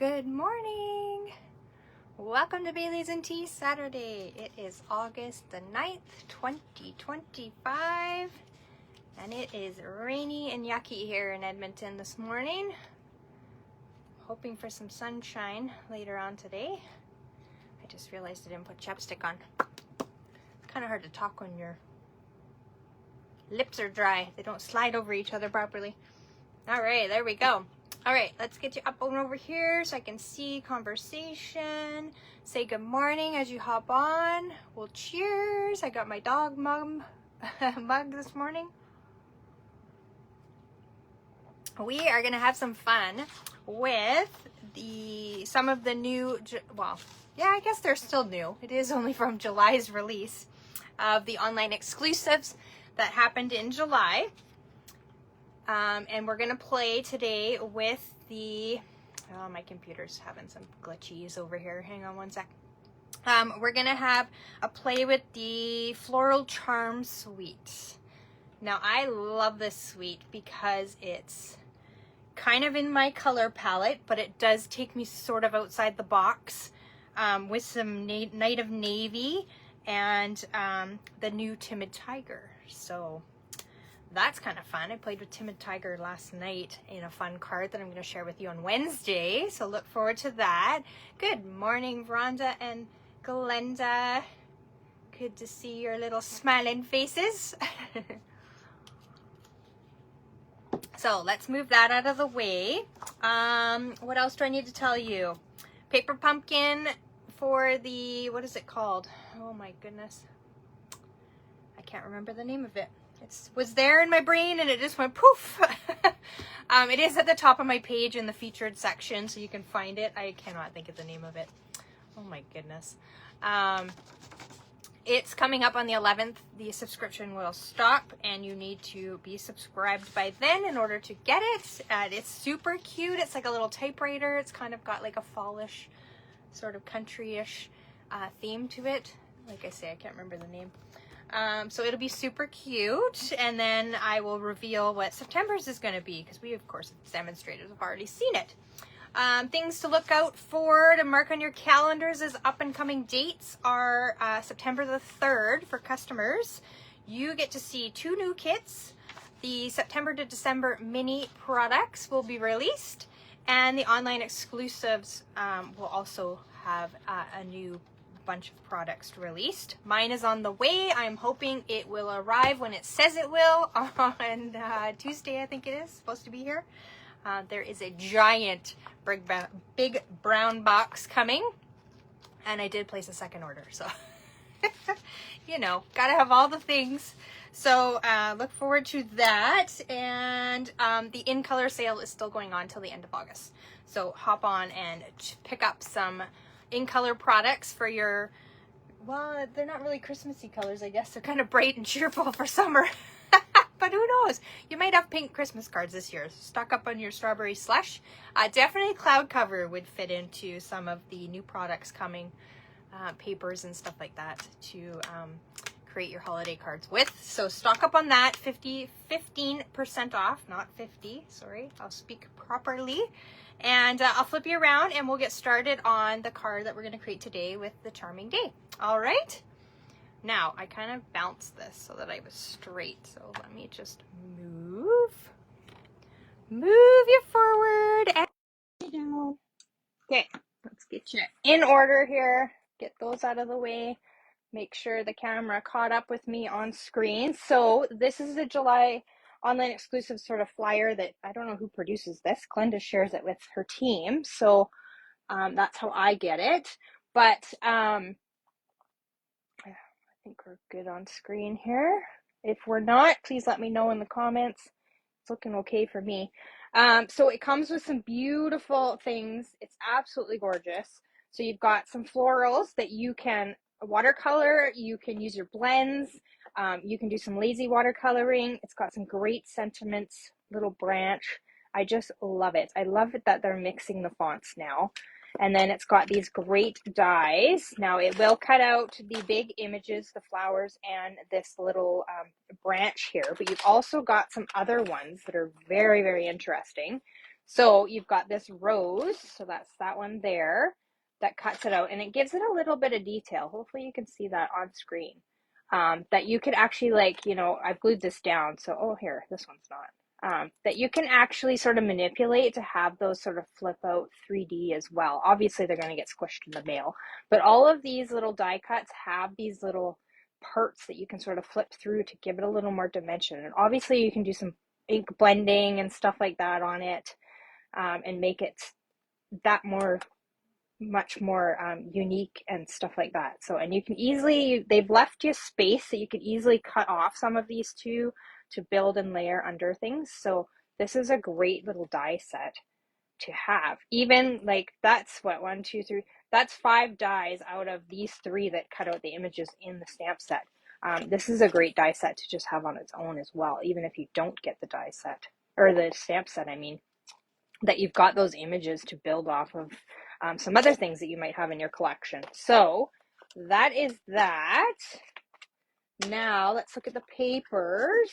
Good morning! Welcome to Bailey's and Tea Saturday. It is August the 9th, 2025, and it is rainy and yucky here in Edmonton this morning. Hoping for some sunshine later on today. I just realized I didn't put chapstick on. It's kind of hard to talk when your lips are dry. They don't slide over each other properly. All right, there we go. All right, let's get you up and over here so I can see conversation. Say good morning as you hop on. Well, cheers. I got my dog mug this morning. We are gonna have some fun with some of the new, well, yeah, I guess they're still new. It is only from July's release of the online exclusives that happened in July. And we're gonna play today with oh, my computer's having some glitchies over here. Hang on one sec. We're gonna have a play with the Floral Charm Suite. Now, I love this suite because it's kind of in my color palette, but it does take me sort of outside the box with some Night of Navy and the new Timid Tiger. So that's kind of fun. I played with Timid Tiger last night in a fun card that I'm going to share with you on Wednesday. So look forward to that. Good morning, Rhonda and Glenda. Good to see your little smiling faces. So let's move that out of the way. What else do I need to tell you? Paper pumpkin for the, what is it called? Oh my goodness. I can't remember the name of it. It was there in my brain and it just went poof. It is at the top of my page in the featured section, so you can find it. I cannot think of the name of it. Oh my goodness. It's coming up on the 11th. The subscription will stop and you need to be subscribed by then in order to get it. It's super cute. It's like a little typewriter. It's kind of got like a fallish, sort of country-ish theme to it. Like I say, I can't remember the name. So it'll be super cute, and then I will reveal what September's is going to be, because we, of course, as demonstrators, have already seen it. Things to look out for, to mark on your calendars as up-and-coming dates are September the 3rd for customers. You get to see 2 new kits. The September to December mini products will be released, and the online exclusives will also have a new bunch of products released. Mine is on the way. I'm hoping it will arrive when it says it will on Tuesday, I think it is supposed to be here. There is a giant big brown box coming, and I did place a second order, so you know, gotta have all the things. So look forward to that. And the in color sale is still going on till the end of August, so hop on and pick up some in color products for your, well, they're not really Christmassy colors, I guess. They're kind of bright and cheerful for summer. But who knows? You might have pink Christmas cards this year. Stock up on your strawberry slush. Definitely cloud cover would fit into some of the new products coming, papers and stuff like that to create your holiday cards with. So stock up on that. 15% off, not 50. Sorry, I'll speak properly. And I'll flip you around and we'll get started on the card that we're going to create today with the Charming Day. All right. Now, I kind of bounced this so that I was straight. So let me just move you forward. And okay, let's get you in order here. Get those out of the way. Make sure the camera caught up with me on screen. So this is the July online exclusive sort of flyer that I don't know who produces this. Glenda shares it with her team. So that's how I get it. But I think we're good on screen here. If we're not, please let me know in the comments. It's looking okay for me. So it comes with some beautiful things. It's absolutely gorgeous. So you've got some florals that you can watercolor. You can use your blends. You can do some lazy watercoloring. It's got some great sentiments, little branch. I just love it. I love it that they're mixing the fonts now. And then it's got these great dies. Now it will cut out the big images, the flowers, and this little branch here. But you've also got some other ones that are very, very interesting. So you've got this rose, so that's that one there, that cuts it out, and it gives it a little bit of detail. Hopefully you can see that on screen. That you could actually, like, you know, I've glued this down, so, oh, here, this one's not. That you can actually sort of manipulate to have those sort of flip out 3D as well. Obviously, they're going to get squished in the mail, but all of these little die cuts have these little parts that you can sort of flip through to give it a little more dimension. And obviously, you can do some ink blending and stuff like that on it, and make it that much more unique and stuff like that. So, and you can easily, they've left you space that you could easily cut off some of these too to build and layer under things. So this is a great little die set to have. Even like, that's what, 1, 2, 3, that's 5 dies out of these 3 that cut out the images in the stamp set. This is a great die set to just have on its own as well, even if you don't get the die set, or the stamp set, I mean, that you've got those images to build off of some other things that you might have in your collection. So that is that. Now let's look at the papers.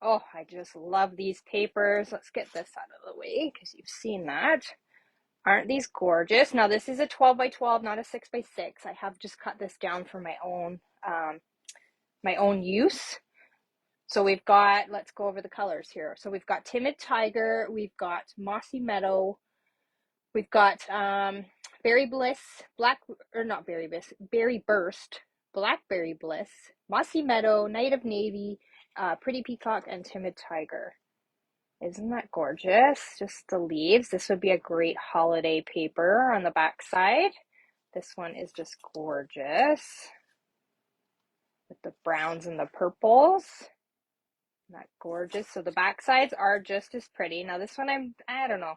Oh, I just love these papers. Let's get this out of the way because you've seen that. Aren't these gorgeous? Now this is a 12 by 12, not a 6 by 6. I have just cut this down for my own use. So we've got, let's go over the colors here. So we've got Timid Tiger, we've got Mossy Meadow, we've got Berry Bliss, Berry Burst, Blackberry Bliss, Mossy Meadow, Night of Navy, Pretty Peacock, and Timid Tiger. Isn't that gorgeous? Just the leaves. This would be a great holiday paper on the back side. This one is just gorgeous with the browns and the purples. Isn't that gorgeous? So the back sides are just as pretty. Now this one, I don't know.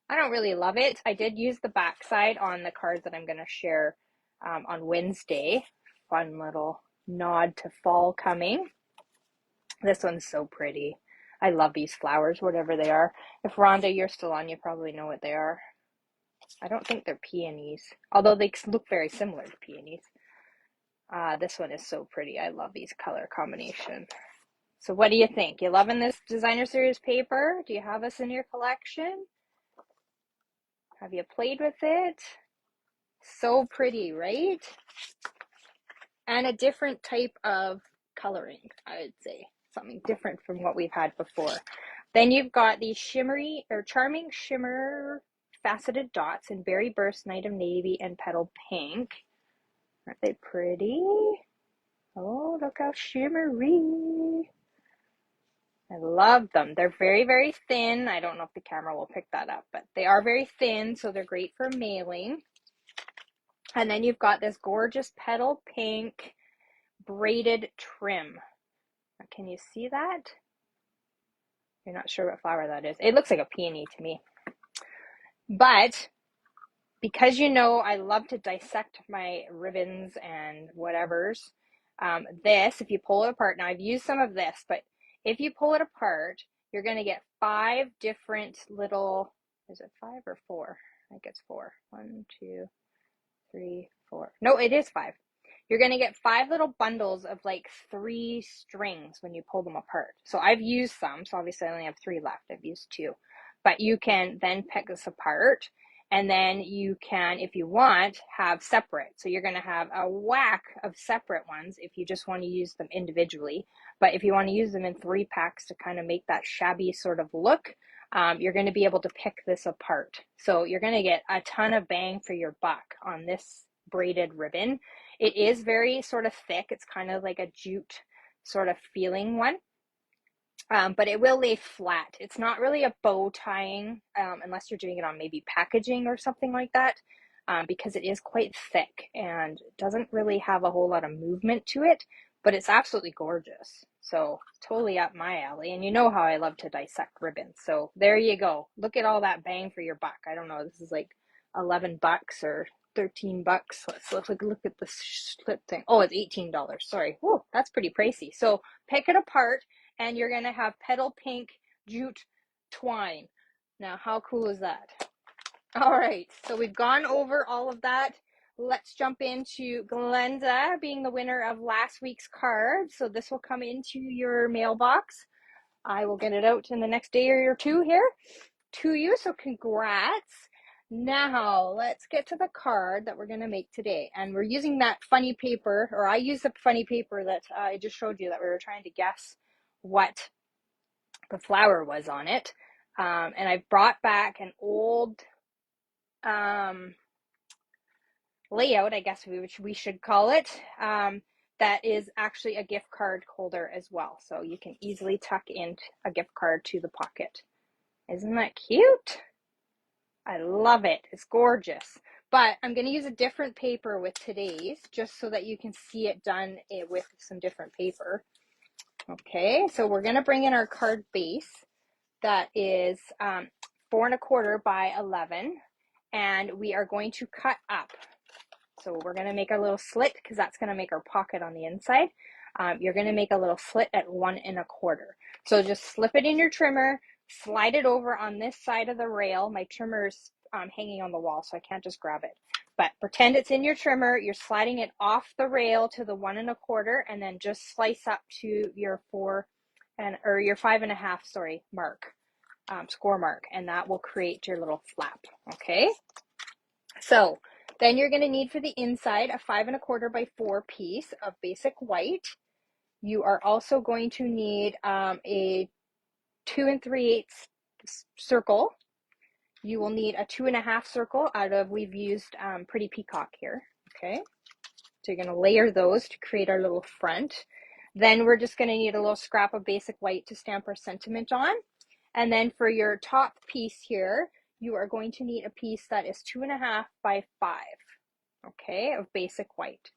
I don't really love it. I did use the back side on the cards that I'm going to share on Wednesday. Fun little nod to fall coming. This one's so pretty. I love these flowers, whatever they are. If Rhonda, you're still on, you probably know what they are. I don't think they're peonies, although they look very similar to peonies. This one is so pretty. I love these color combination. So what do you think? You loving this designer series paper? Do you have this in your collection? Have you played with it? So pretty, right? And a different type of coloring, I would say. Something different from what we've had before. Then you've got these charming shimmer faceted dots in Berry Burst, Night of Navy, and Petal Pink. Aren't they pretty? Oh, look how shimmery. I love them. They're very, very thin. I don't know if the camera will pick that up, but they are very thin, so they're great for mailing. And then you've got this gorgeous Petal Pink braided trim. Can you see that? You're not sure what flower that is. It looks like a peony to me. But because you know I love to dissect my ribbons and whatevers, this, if you pull it apart, now I've used some of this, but if you pull it apart, you're going to get 5 different little, is it 5 or 4? I think it's 4. 1, 2, 3, 4. No, it is 5. You're going to get 5 little bundles of like 3 strings when you pull them apart. So I've used some, so obviously I only have 3 left. I've used 2. But you can then pick this apart, and then you can, if you want, have separate. So you're going to have a whack of separate ones if you just want to use them individually. But if you want to use them in 3 packs to kind of make that shabby sort of look, you're going to be able to pick this apart. So you're going to get a ton of bang for your buck on this braided ribbon. It is very sort of thick. It's kind of like a jute sort of feeling one. But it will lay flat. It's not really a bow tying unless you're doing it on maybe packaging or something like that, because it is quite thick and doesn't really have a whole lot of movement to it, but it's absolutely gorgeous. So totally up my alley. And you know how I love to dissect ribbons. So there you go. Look at all that bang for your buck. I don't know. This is like $11 or $13. Let's look at the slip thing. Oh, it's $18. Sorry. Whoa, that's pretty pricey. So pick it apart, and you're going to have Petal Pink jute twine. Now, how cool is that? All right, so we've gone over all of that. Let's jump into Glenda being the winner of last week's card. So this will come into your mailbox I will get it out in the next day or two here to you. So congrats. Now let's get to the card that we're going to make today. And we're using that funny paper, or I used the funny paper that I just showed you that we were trying to guess what the flower was on it. And I brought back an old layout, I guess we should call it, that is actually a gift card holder as well. So you can easily tuck in a gift card to the pocket. Isn't that cute? I love it. It's gorgeous. But I'm going to use a different paper with today's, just so that you can see it done with some different paper. Okay, so we're going to bring in our card base that is 4 1/4 by 11, and we are going to cut up. So we're going to make a little slit because that's going to make our pocket on the inside. You're going to make a little slit at 1 1/4. So just slip it in your trimmer, slide it over on this side of the rail. My trimmer's hanging on the wall, so I can't just grab it. But pretend it's in your trimmer. You're sliding it off the rail to the 1 1/4, and then just slice up to your 4 or your 5 1/2, sorry, mark, score mark, and that will create your little flap. Okay. So then you're going to need for the inside a 5 1/4 by 4 piece of basic white. You are also going to need a 2 3/8 circle. You will need a 2 1/2 circle we've used Pretty Peacock here. Okay, so you're going to layer those to create our little front. Then we're just going to need a little scrap of basic white to stamp our sentiment on. And then for your top piece here, you are going to need a piece that is 2 1/2 by 5, okay, of basic white.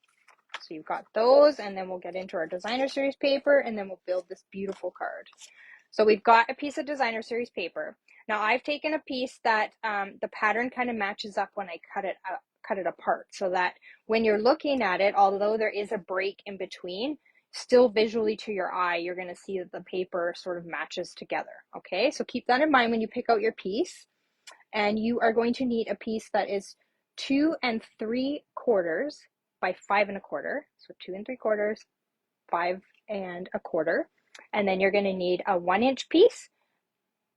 So you've got those, and then we'll get into our designer series paper, and then we'll build this beautiful card. So we've got a piece of designer series paper. Now I've taken a piece that the pattern kind of matches up when I cut it apart, so that when you're looking at it, although there is a break in between, still visually to your eye, you're going to see that the paper sort of matches together. Okay, so keep that in mind when you pick out your piece. And you are going to need a piece that is 2 3/4 by 5 1/4. So 2 3/4, 5 1/4. And then you're going to need a 1-inch piece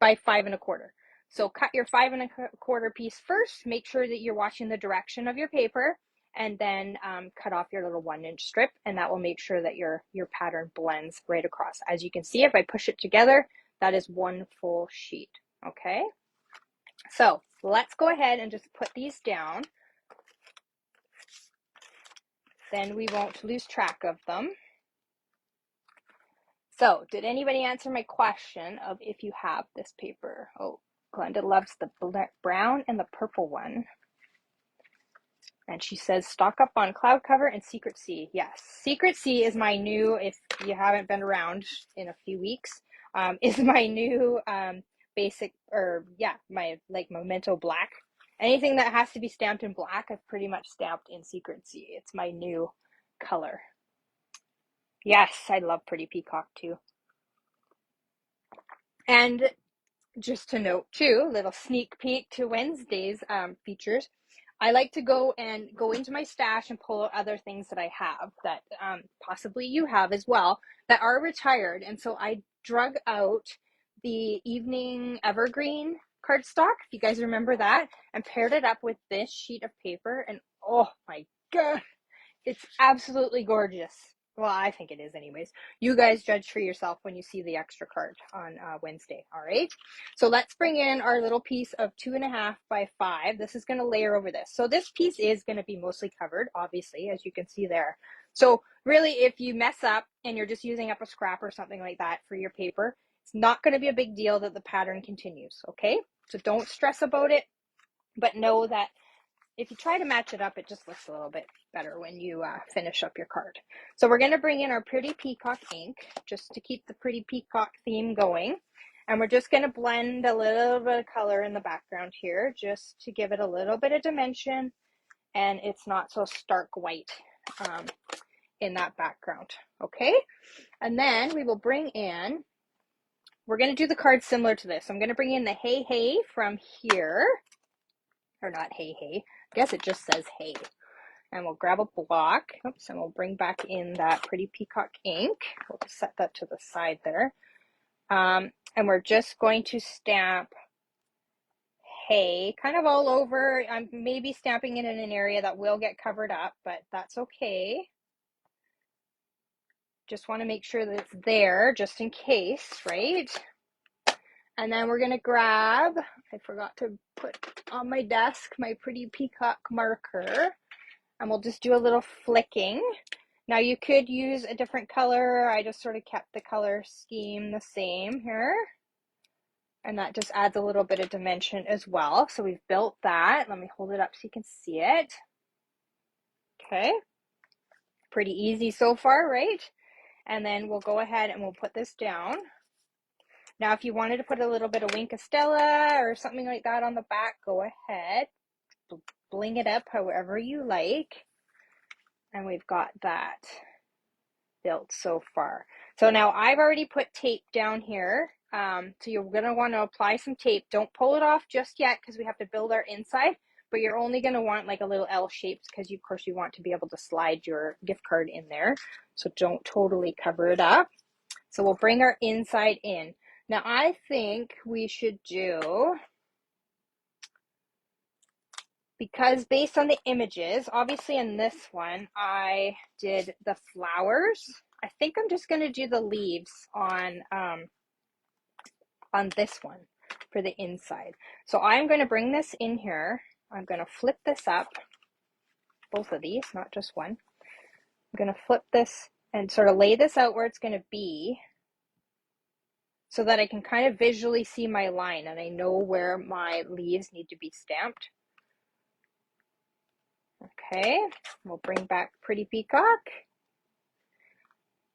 by 5 1/4. So cut your 5 1/4 piece first. Make sure that you're watching the direction of your paper, and then cut off your little 1-inch strip, and that will make sure that your pattern blends right across. As you can see, if I push it together, that is one full sheet. Okay, so let's go ahead and just put these down. Then we won't lose track of them. So did anybody answer my question of if you have this paper? Oh, Glenda loves the brown and the purple one. And she says, stock up on Cloud Cover and Secret Sea. Yes, Secret Sea is my new, if you haven't been around in a few weeks, is my new basic, or yeah, my like Memento Black. Anything that has to be stamped in black, I've pretty much stamped in Secret Sea. It's my new color. Yes, I love Pretty Peacock too. And just to note too, little sneak peek to Wednesday's features. I like to go into my stash and pull out other things that I have that possibly you have as well that are retired. And so I drug out the Evening Evergreen cardstock, if you guys remember that, and paired it up with this sheet of paper. And oh my God, it's absolutely gorgeous. Well, I think it is anyways. You guys judge for yourself when you see the extra card on Wednesday, all right? So let's bring in our little piece of 2 1/2 by 5. This is going to layer over this. So this piece is going to be mostly covered, obviously, as you can see there. So really, if you mess up and you're just using up a scrap or something like that for your paper, it's not going to be a big deal that the pattern continues, okay? So don't stress about it, but know that if you try to match it up, it just looks a little bit better when you finish up your card. So we're going to bring in our Pretty Peacock ink just to keep the Pretty Peacock theme going. And we're just going to blend a little bit of color in the background here just to give it a little bit of dimension, and it's not so stark white in that background. Okay, and then we will bring in, we're going to do the card similar to this. I'm going to bring in the Hey Hey from here, or not Hey Hey, I guess it just says Hey. And we'll grab a block, oops, and we'll bring back in that Pretty Peacock ink. We'll just set that to the side there. And we're just going to stamp hay kind of all over. I'm maybe stamping it in an area that will get covered up, but that's okay. Just want to make sure that it's there just in case, right? And then we're going to grab, I forgot to put on my desk, my pretty peacock marker, and we'll just do a little flicking. Now you could use a different color. I just sort of kept the color scheme the same here. And that just adds a little bit of dimension as well. So we've built that. Let me hold it up so you can see it. Okay. Pretty easy so far, right? And then we'll go ahead and we'll put this down. Now, if you wanted to put a little bit of Wink of Stella or something like that on the back, go ahead. Bling it up however you like. And we've got that built so far. So now I've already put tape down here. So you're going to want to apply some tape. Don't pull it off just yet because we have to build our inside, but you're only going to want like a little L shapes because of course you want to be able to slide your gift card in there. So don't totally cover it up. So we'll bring our inside in. Now I think we should do, because based on the images, obviously in this one, I did the flowers. I think I'm just going to do the leaves on this one for the inside. So I'm going to bring this in here. I'm going to flip this up, both of these, not just one. I'm going to flip this and sort of lay this out where it's going to be so that I can kind of visually see my line and I know where my leaves need to be stamped. Okay, we'll bring back Pretty Peacock.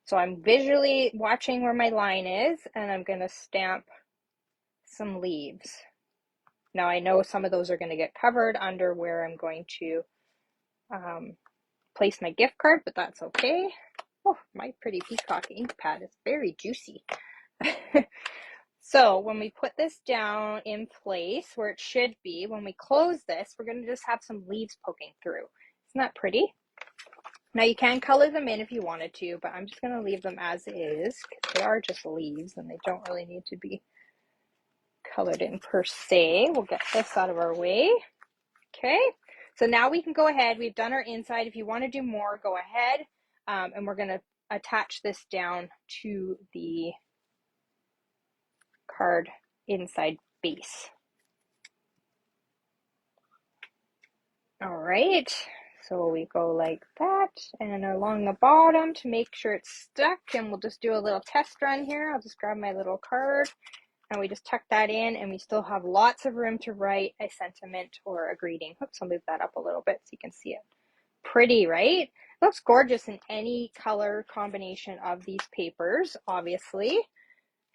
So I'm visually watching where my line is and I'm going to stamp some leaves. Now I know some of those are going to get covered under where I'm going to place my gift card, but that's okay. Oh, my Pretty Peacock ink pad is very juicy. So when we put this down in place where it should be, when we close this, we're going to just have some leaves poking through. Isn't that pretty? Now you can color them in if you wanted to, but I'm just going to leave them as is because they are just leaves and they don't really need to be colored in per se. We'll get this out of our way. Okay, so now we can go ahead. We've done our inside. If you want to do more, go ahead. And we're going to attach this down to the card inside base. All right, so we go like that and along the bottom to make sure it's stuck, and we'll just do a little test run here. I'll just grab my little card and we just tuck that in, and we still have lots of room to write a sentiment or a greeting. Oops, I'll move that up a little bit so you can see it. Pretty, right? It looks gorgeous in any color combination of these papers, obviously,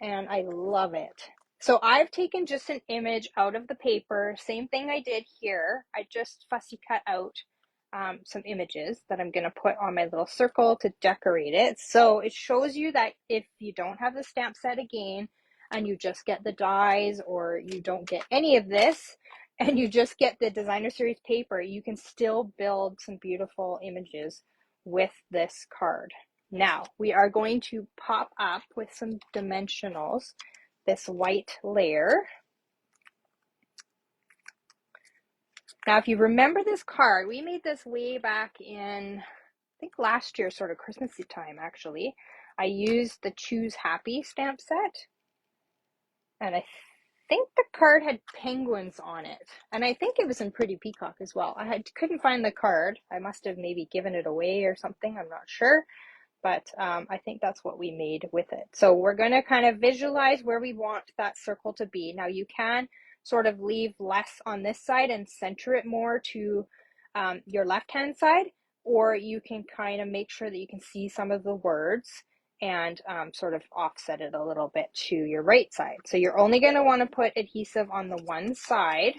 and I love it. So I've taken just an image out of the paper, same thing I did here. I just fussy cut out some images that I'm going to put on my little circle to decorate it. So it shows you that if you don't have the stamp set again, and you just get the dies, or you don't get any of this, and you just get the designer series paper, you can still build some beautiful images with this card. Now we are going to pop up with some dimensionals this white layer. Now if you remember this card, we made this way back in, I think last year, sort of Christmassy time actually. I used the Choose Happy stamp set, and I think the card had penguins on it, and I think it was in Pretty Peacock as well. Couldn't find the card. I must have maybe given it away or something, I'm not sure, but I think that's what we made with it. So we're going to kind of visualize where we want that circle to be. Now you can sort of leave less on this side and center it more to your left hand side, or you can kind of make sure that you can see some of the words and sort of offset it a little bit to your right side. So you're only going to want to put adhesive on the one side.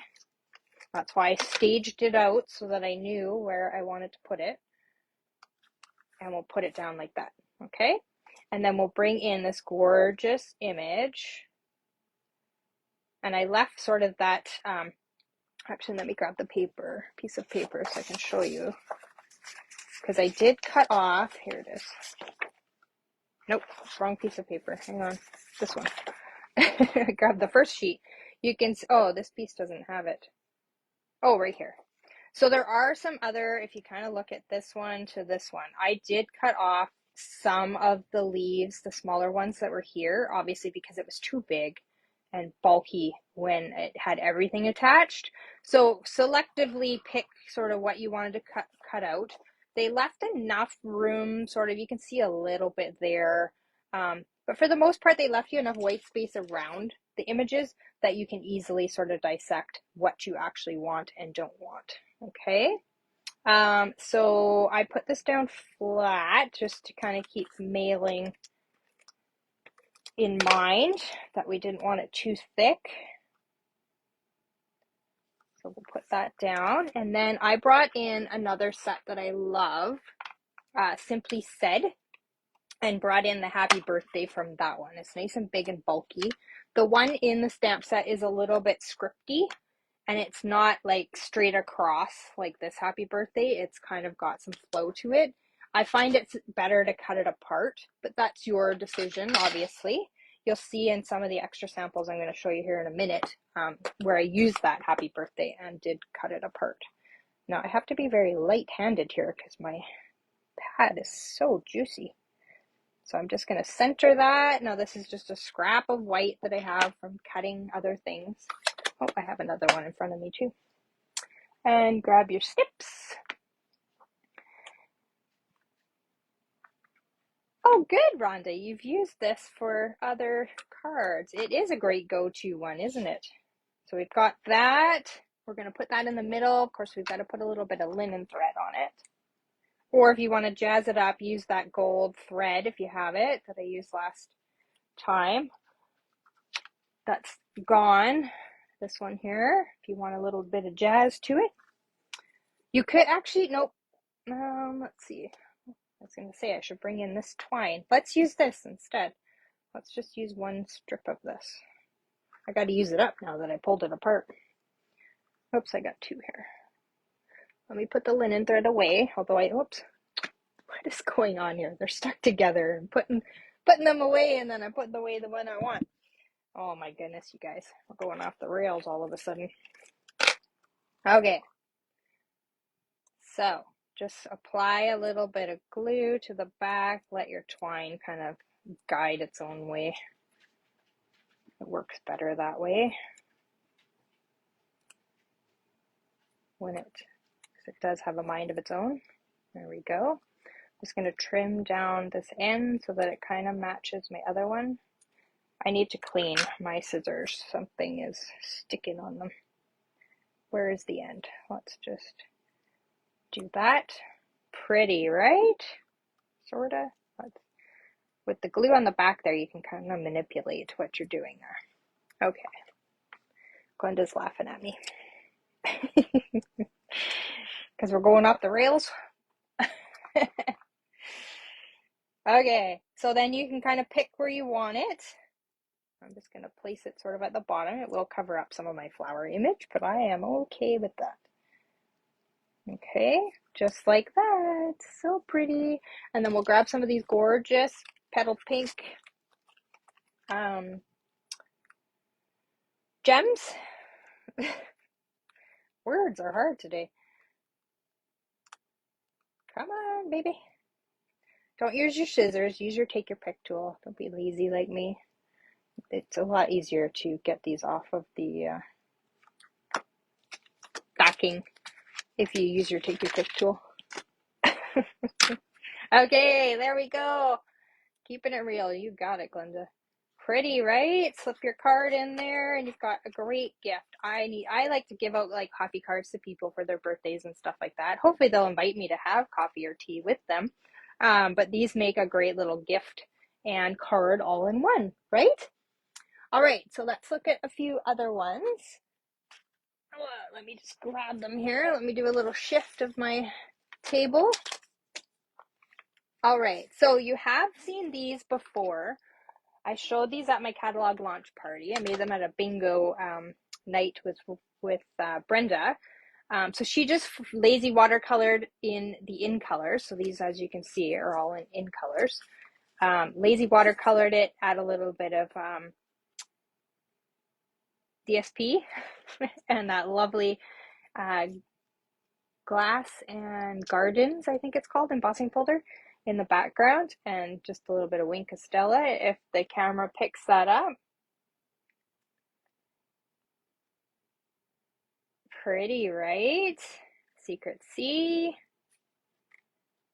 That's why I staged it out so that I knew where I wanted to put it. And we'll put it down like that, okay? And then we'll bring in this gorgeous image. And I left sort of that, actually let me grab the piece of paper so I can show you. Because I did cut off, here it is. Nope, wrong piece of paper. Hang on, this one. Grab the first sheet. You can, oh, this piece doesn't have it. Oh, right here. So there are some other, if you kind of look at this one to this one, I did cut off some of the leaves, the smaller ones that were here, obviously because it was too big and bulky when it had everything attached. So selectively pick sort of what you wanted to cut out. They left enough room, sort of, you can see a little bit there. But for the most part, they left you enough white space around the images that you can easily sort of dissect what you actually want and don't want. Okay. So I put this down flat just to kind of keep mailing in mind that we didn't want it too thick. So we'll put that down. And then I brought in another set that I love, Simply Said, and brought in the happy birthday from that one. It's nice and big and bulky. The one in the stamp set is a little bit scripty, and it's not like straight across like this happy birthday. It's kind of got some flow to it. I find it's better to cut it apart, but that's your decision, obviously. You'll see in some of the extra samples I'm going to show you here in a minute where I used that happy birthday and did cut it apart. Now I have to be very light-handed here because my pad is so juicy. So I'm just going to center that. Now this is just a scrap of white that I have from cutting other things. Oh, I have another one in front of me too. And grab your snips. Oh, good, Rhonda. You've used this for other cards. It is a great go-to one, isn't it? So we've got that. We're going to put that in the middle. Of course, we've got to put a little bit of linen thread on it. Or if you want to jazz it up, use that gold thread if you have it that I used last time. That's gone. This one here, if you want a little bit of jazz to it. You could actually, nope. Let's see. I was going to say I should bring in this twine. Let's use this instead. Let's just use one strip of this. I got to use it up now that I pulled it apart. Oops, I got two here. Let me put the linen thread away, although oops. What is going on here? They're stuck together and putting them away, and then I'm putting away the one I want. Oh my goodness, you guys. We're going off the rails all of a sudden. Okay. So just apply a little bit of glue to the back. Let your twine kind of guide its own way. It works better that way. When it does have a mind of its own. There we go. Just going to trim down this end so that it kind of matches my other one. I need to clean my scissors. Something is sticking on them. Where is the end? Let's just do that. Pretty, right? Sorta. With the glue on the back there, you can kind of manipulate what you're doing there. Okay. Glenda's laughing at me. Because we're going off the rails. Okay, so then you can kind of pick where you want it. I'm just going to place it sort of at the bottom. It will cover up some of my flower image, but I am okay with that. Okay, just like that. So pretty. And then we'll grab some of these gorgeous petal pink gems. Words are hard today. Come on, baby. Don't use your scissors. Use your take your pick tool. Don't be lazy like me. It's a lot easier to get these off of the backing if you use your take your pick tool. Okay, there we go. Keeping it real. You got it, Glenda. Pretty, right? Slip your card in there and you've got a great gift. I like to give out like coffee cards to people for their birthdays and stuff like that. Hopefully they'll invite me to have coffee or tea with them. But these make a great little gift and card all in one, right? All right, so let's look at a few other ones. Let me just grab them here. Let me do a little shift of my table. All right, so you have seen these before. I showed these at my catalog launch party. I made them at a bingo night with Brenda. So she just lazy watercolored in the in colors. So these, as you can see, are all in colors. Lazy watercolored it, add a little bit of DSP and that lovely glass and gardens, I think it's called, embossing folder in the background, and just a little bit of Wink Estella if the camera picks that up. Pretty, right? Secret Sea,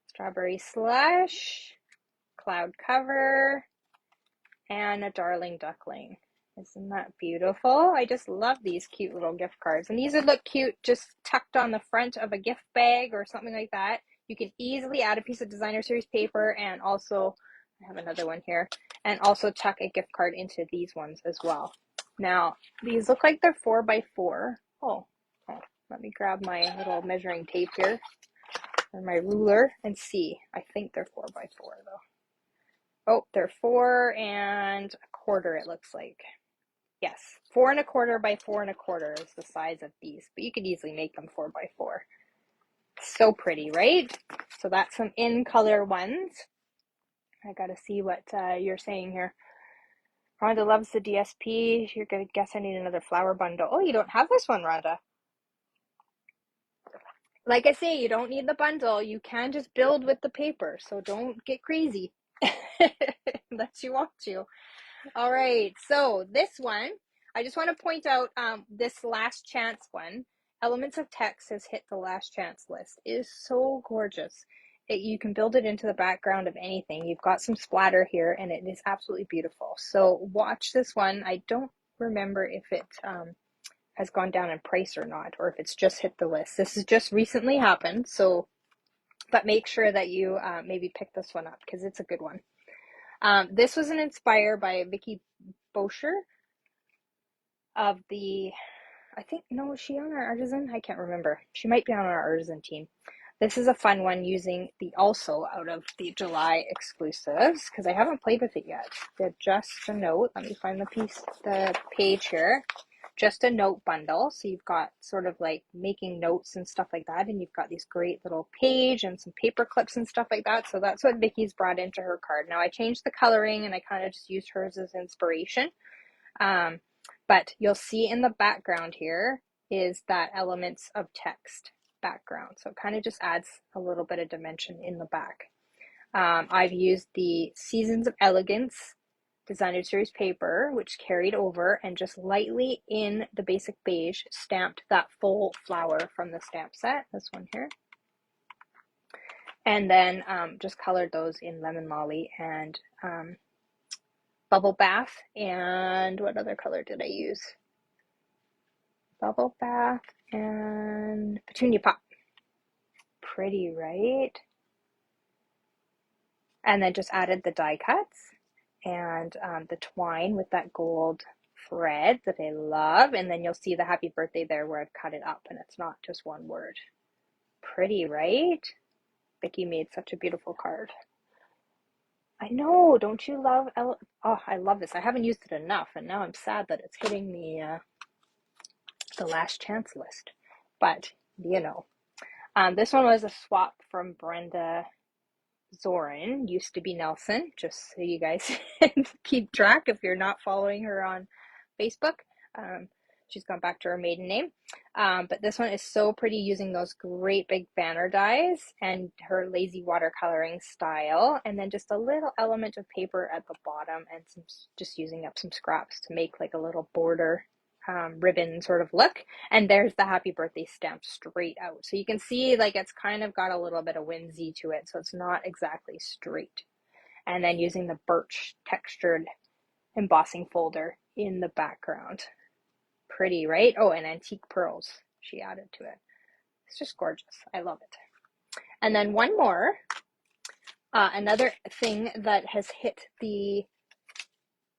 strawberry slush, cloud cover, and a darling duckling. Isn't that beautiful? I just love these cute little gift cards. And these would look cute just tucked on the front of a gift bag or something like that. You can easily add a piece of designer series paper, and also, I have another one here, and also tuck a gift card into these ones as well. Now, these look like they're 4x4. Oh, let me grab my little measuring tape here and my ruler and see. I think they're 4x4 though. Oh, they're 4 1/4, it looks like. Yes, 4 1/4 by 4 1/4 is the size of these, but you could easily make them 4x4. So pretty, right? So that's some in color ones. I gotta see what you're saying here. Rhonda loves the DSP. You're gonna guess I need another flower bundle. Oh, you don't have this one, Rhonda. Like I say, you don't need the bundle. You can just build with the paper, so don't get crazy unless you want to. All right, so this one, I just want to point out this last chance one. Elements of Text has hit the last chance list. It is so gorgeous. You can build it into the background of anything. You've got some splatter here, and it is absolutely beautiful. So watch this one. I don't remember if it has gone down in price or not, or if it's just hit the list. This has just recently happened, so, but make sure that you maybe pick this one up because it's a good one. This was inspired by Vicky Bosher of the, I think, no, is she on our artisan? I can't remember. She might be on our artisan team. This is a fun one using the also out of the July exclusives because I haven't played with it yet. They're just a note. Let me find the page here. Just a note bundle. So you've got sort of like making notes and stuff like that. And you've got these great little page and some paper clips and stuff like that. So that's what Vicky's brought into her card. Now I changed the coloring and I kind of just used hers as inspiration. But you'll see in the background here is that Elements of Text background. So it kind of just adds a little bit of dimension in the back. I've used the Seasons of Elegance designer series paper, which carried over and just lightly in the basic beige stamped that full flower from the stamp set, this one here. And then just colored those in Lemon Lolly and Bubble Bath. And what other color did I use? Bubble Bath and Petunia Pop. Pretty, right? And then just added the die cuts and the twine with that gold thread that I love. And then you'll see the happy birthday there where I've cut it up and it's not just one word. Pretty, right? Vicki made such a beautiful card. I know, don't you love oh, I love this. I haven't used it enough, and now I'm sad that it's hitting the last chance list. But, you know. This one was a swap from Brenda Zorin, used to be Nelson, just so you guys keep track if you're not following her on Facebook. She's gone back to her maiden name. But this one is so pretty using those great big banner dies and her lazy watercoloring style, and then just a little element of paper at the bottom and some, just using up some scraps to make like a little border ribbon sort of look. And there's the happy birthday stamp straight out. So you can see like it's kind of got a little bit of whimsy to it. So it's not exactly straight. And then using the birch textured embossing folder in the background. Pretty, right? Oh, and antique pearls she added to it. It's just gorgeous. I love it. And then one more. Another thing that has hit the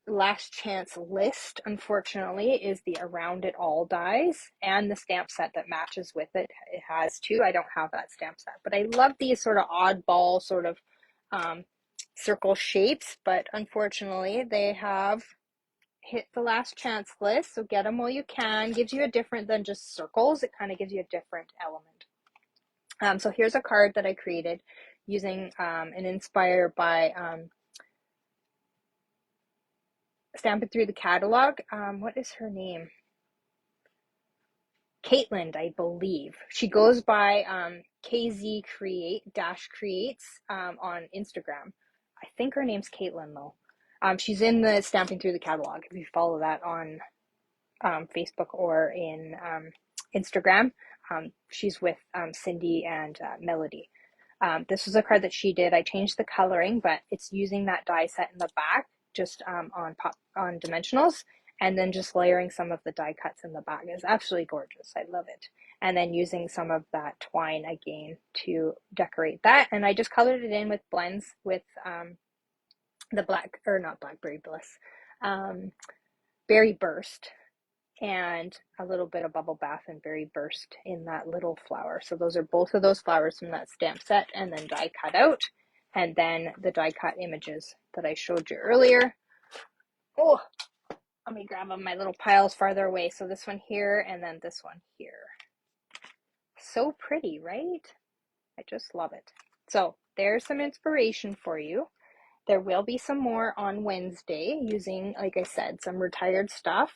last chance list, unfortunately, is the Around It All dies and the stamp set that matches with it. It has two. I don't have that stamp set, but I love these sort of oddball sort of circle shapes, but unfortunately they have hit the last chance list, so get them while you can. Gives you a different than just circles. It kind of gives you a different element. So here's a card that I created using and inspired by Stamping Through the Catalog. What is her name? Caitlin, I believe. She goes by KZ Creates on Instagram. I think her name's Caitlin though. She's in the Stamping Through the Catalog. If you follow that on Facebook or in Instagram, she's with Cindy and Melody. This was a card that she did. I changed the coloring, but it's using that die set in the back, just on dimensionals, and then just layering some of the die cuts in the back. It's absolutely gorgeous. I love it. And then using some of that twine again to decorate that. And I just colored it in with blends with the not Blackberry Bliss, Berry Burst, and a little bit of Bubble Bath and Berry Burst in that little flower. So those are both of those flowers from that stamp set, and then die cut out, and then the die cut images that I showed you earlier. Oh, let me grab them. My little piles farther away. So this one here, and then this one here. So pretty, right? I just love it. So there's some inspiration for you. There will be some more on Wednesday using, like I said, some retired stuff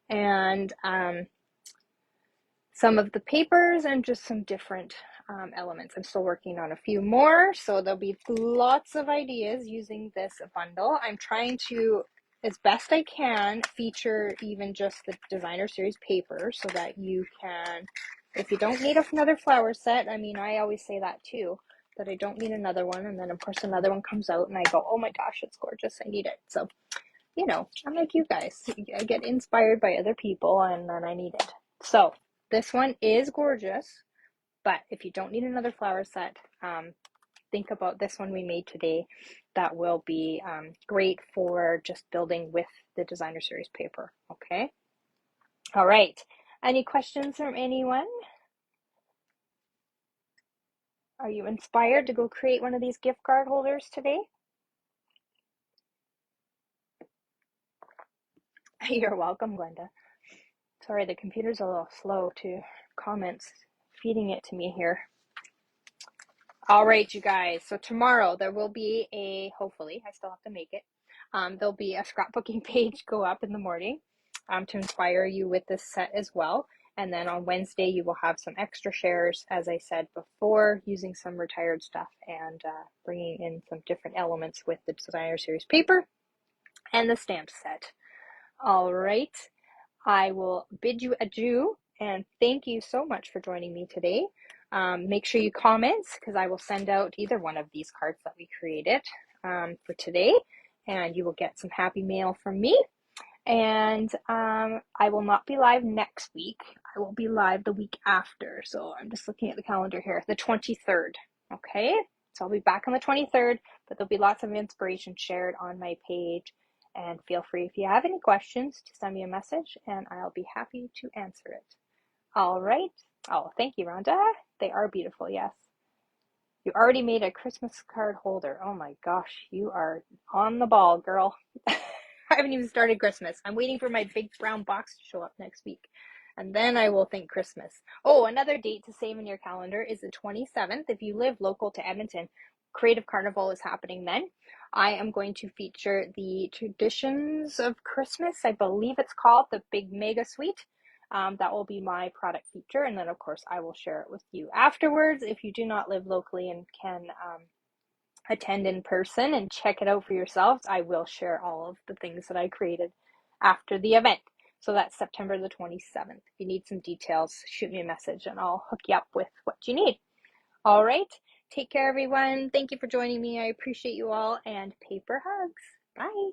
and some of the papers and just some different elements. I'm still working on a few more, so there'll be lots of ideas using this bundle. I'm trying to, as best I can, feature even just the designer series paper so that you can, if you don't need another flower set, I mean, I always say that too, that I don't need another one, and then of course another one comes out and I go, oh my gosh, it's gorgeous, I need it. So, you know, I'm like you guys, I get inspired by other people and then I need it. So this one is gorgeous, but if you don't need another flower set, think about this one we made today. That will be great for just building with the designer series paper. Okay. All right. Any questions from anyone? Are you inspired to go create one of these gift card holders today? You're welcome, Glenda. Sorry, the computer's a little slow to comments, feeding it to me here. All right, you guys. So tomorrow there will be hopefully, I still have to make it. There'll be a scrapbooking page go up in the morning to inspire you with this set as well. And then on Wednesday, you will have some extra shares, as I said before, using some retired stuff and bringing in some different elements with the designer series paper and the stamp set. All right. I will bid you adieu and thank you so much for joining me today. Make sure you comment because I will send out either one of these cards that we created for today, and you will get some happy mail from me. And I will not be live next week. I will be live the week after. So I'm just looking at the calendar here, the 23rd. Okay, so I'll be back on the 23rd, but there'll be lots of inspiration shared on my page. And feel free, if you have any questions, to send me a message and I'll be happy to answer it. All right. Oh, thank you, Rhonda. They are beautiful, yes. You already made a Christmas card holder. Oh my gosh, you are on the ball, girl. I haven't even started Christmas. I'm waiting for my big brown box to show up next week. And then I will think Christmas. Oh, another date to save in your calendar is the 27th. If you live local to Edmonton, Creative Carnival is happening then. I am going to feature the Traditions of Christmas. I believe it's called the Big Mega Suite. That will be my product feature. And then, of course, I will share it with you afterwards. If you do not live locally and can attend in person and check it out for yourselves, I will share all of the things that I created after the event. So that's September the 27th. If you need some details, shoot me a message and I'll hook you up with what you need. All right. Take care, everyone. Thank you for joining me. I appreciate you all, and paper hugs. Bye.